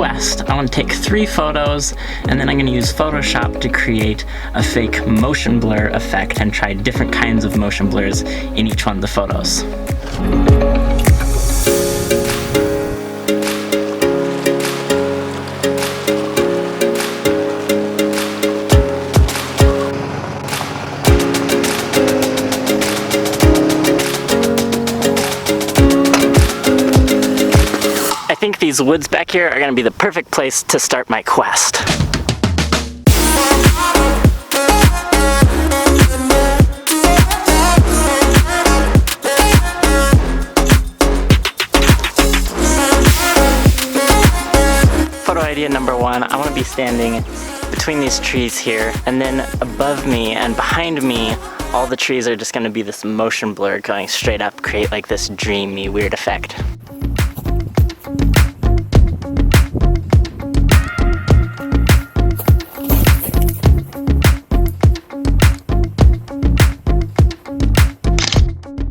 quest. I want to take 3 photos, and then I'm going to use Photoshop to create a fake motion blur effect and try different kinds of motion blurs in each one of the photos. I think these woods back here are going to be the perfect place to start my quest. Photo idea number 1, I want to be standing between these trees here, and then above me and behind me, all the trees are just going to be this motion blur going straight up, create like this dreamy, weird effect.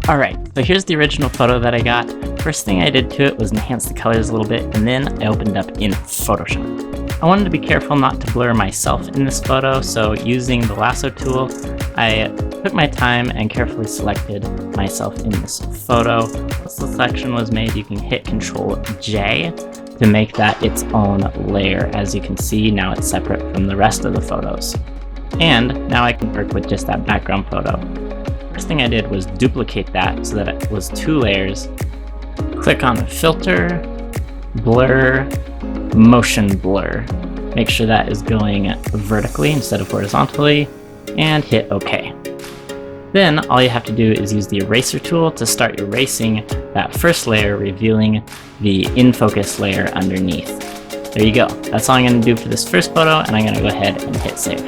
Alright, so here's the original photo that I got. First thing I did to it was enhance the colors a little bit, and then I opened up in Photoshop. I wanted to be careful not to blur myself in this photo, so using the lasso tool, I took my time and carefully selected myself in this photo. Once the selection was made, you can hit Ctrl J to make that its own layer. As you can see, now it's separate from the rest of the photos. And now I can work with just that background photo. First thing I did was duplicate that so that it was 2 layers. Click on Filter, Blur, Motion Blur. Make sure that is going vertically instead of horizontally, and hit OK. Then all you have to do is use the eraser tool to start erasing that first layer, revealing the in focus layer underneath. There you go. That's all I'm going to do for this first photo, and I'm going to go ahead and hit save.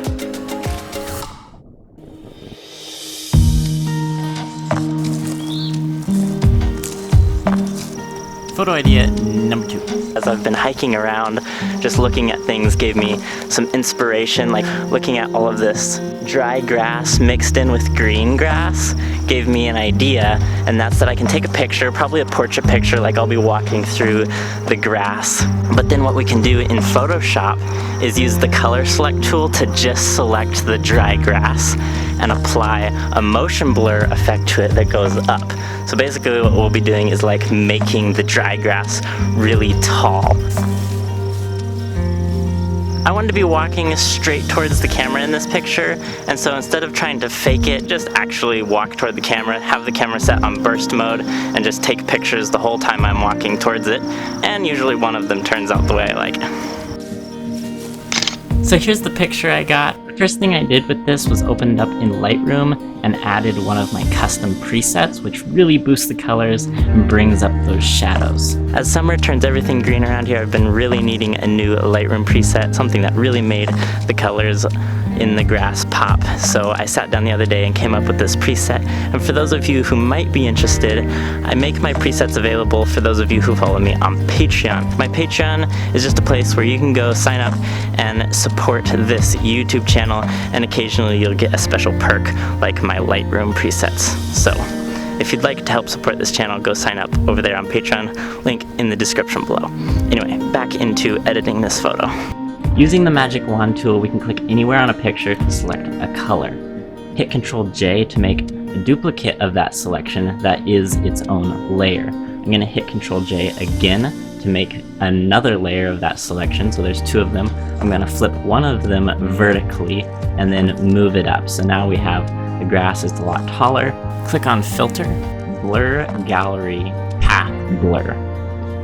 Photo idea number 2. As I've been hiking around, just looking at things gave me some inspiration, like looking at all of this dry grass mixed in with green grass gave me an idea, and that's that I can take a picture, probably a portrait picture, like I'll be walking through the grass. But then what we can do in Photoshop is use the color select tool to just select the dry grass and apply a motion blur effect to it that goes up. So basically what we'll be doing is like making the dry grass really tall. I wanted to be walking straight towards the camera in this picture, and so instead of trying to fake it, just actually walk toward the camera, have the camera set on burst mode, and just take pictures the whole time I'm walking towards it, and usually one of them turns out the way I like. So here's the picture I got. First thing I did with this was opened up in Lightroom and added one of my custom presets, which really boosts the colors and brings up those shadows. As summer turns everything green around here, I've been really needing a new Lightroom preset, something that really made the colors in the grass pop. So I sat down the other day and came up with this preset. And for those of you who might be interested, I make my presets available for those of you who follow me on Patreon. My Patreon is just a place where you can go sign up and support this YouTube channel, and occasionally you'll get a special perk like my Lightroom presets. So if you'd like to help support this channel, go sign up over there on Patreon, link in the description below. Anyway, back into editing this photo. Using the magic wand tool, we can click anywhere on a picture to select a color. Hit Ctrl J to make a duplicate of that selection that is its own layer. I'm going to hit Ctrl J again to make another layer of that selection, so there's 2 of them. I'm going to flip one of them vertically and then move it up. So now we have the grass is a lot taller. Click on Filter, Blur, Gallery, Path Blur.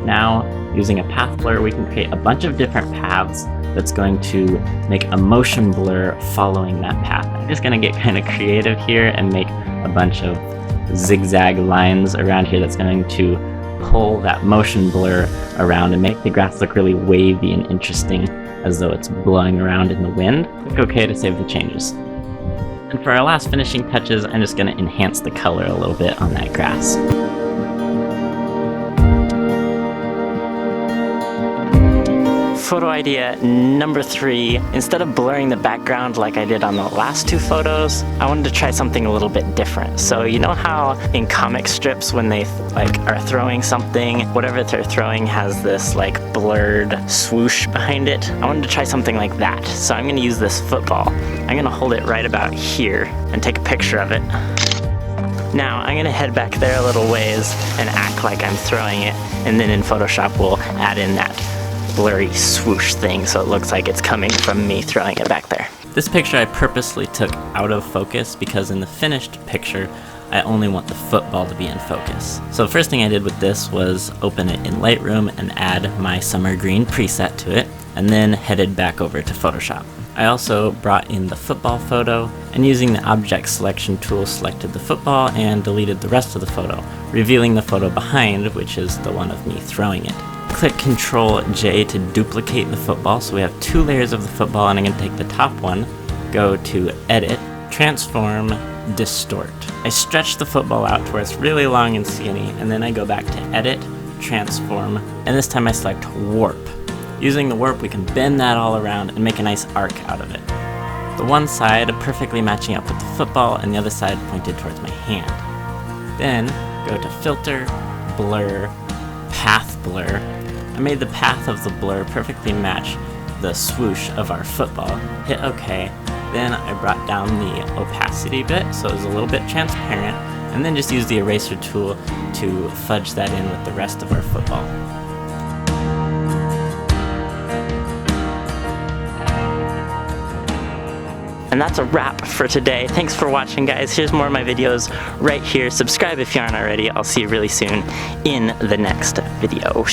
Now, using a path blur, we can create a bunch of different paths that's going to make a motion blur following that path. I'm just going to get kind of creative here and make a bunch of zigzag lines around here that's going to pull that motion blur around and make the grass look really wavy and interesting, as though it's blowing around in the wind. Click OK to save the changes. And for our last finishing touches, I'm just going to enhance the color a little bit on that grass. Photo idea number 3, instead of blurring the background like I did on the last 2 photos, I wanted to try something a little bit different. So you know how in comic strips when they are throwing something, whatever they're throwing has this blurred swoosh behind it? I wanted to try something like that. So I'm gonna use this football. I'm gonna hold it right about here and take a picture of it. Now I'm gonna head back there a little ways and act like I'm throwing it, and then in Photoshop we'll add in that blurry swoosh thing so it looks like it's coming from me throwing it back there. This picture I purposely took out of focus because in the finished picture I only want the football to be in focus. So the first thing I did with this was open it in Lightroom and add my summer green preset to it, and then headed back over to Photoshop. I also brought in the football photo, and using the object selection tool selected the football and deleted the rest of the photo, revealing the photo behind, which is the one of me throwing it. Click Ctrl J to duplicate the football, so we have 2 layers of the football, and I'm going to take the top one, go to Edit, Transform, Distort. I stretch the football out to where it's really long and skinny, and then I go back to Edit, Transform, and this time I select Warp. Using the warp, we can bend that all around and make a nice arc out of it. The one side perfectly matching up with the football and the other side pointed towards my hand. Then go to Filter, Blur, Path Blur. I made the path of the blur perfectly match the swoosh of our football. Hit OK. Then I brought down the opacity bit so it was a little bit transparent, and then just used the eraser tool to fudge that in with the rest of our football. And that's a wrap for today. Thanks for watching, guys. Here's more of my videos right here. Subscribe if you aren't already. I'll see you really soon in the next video.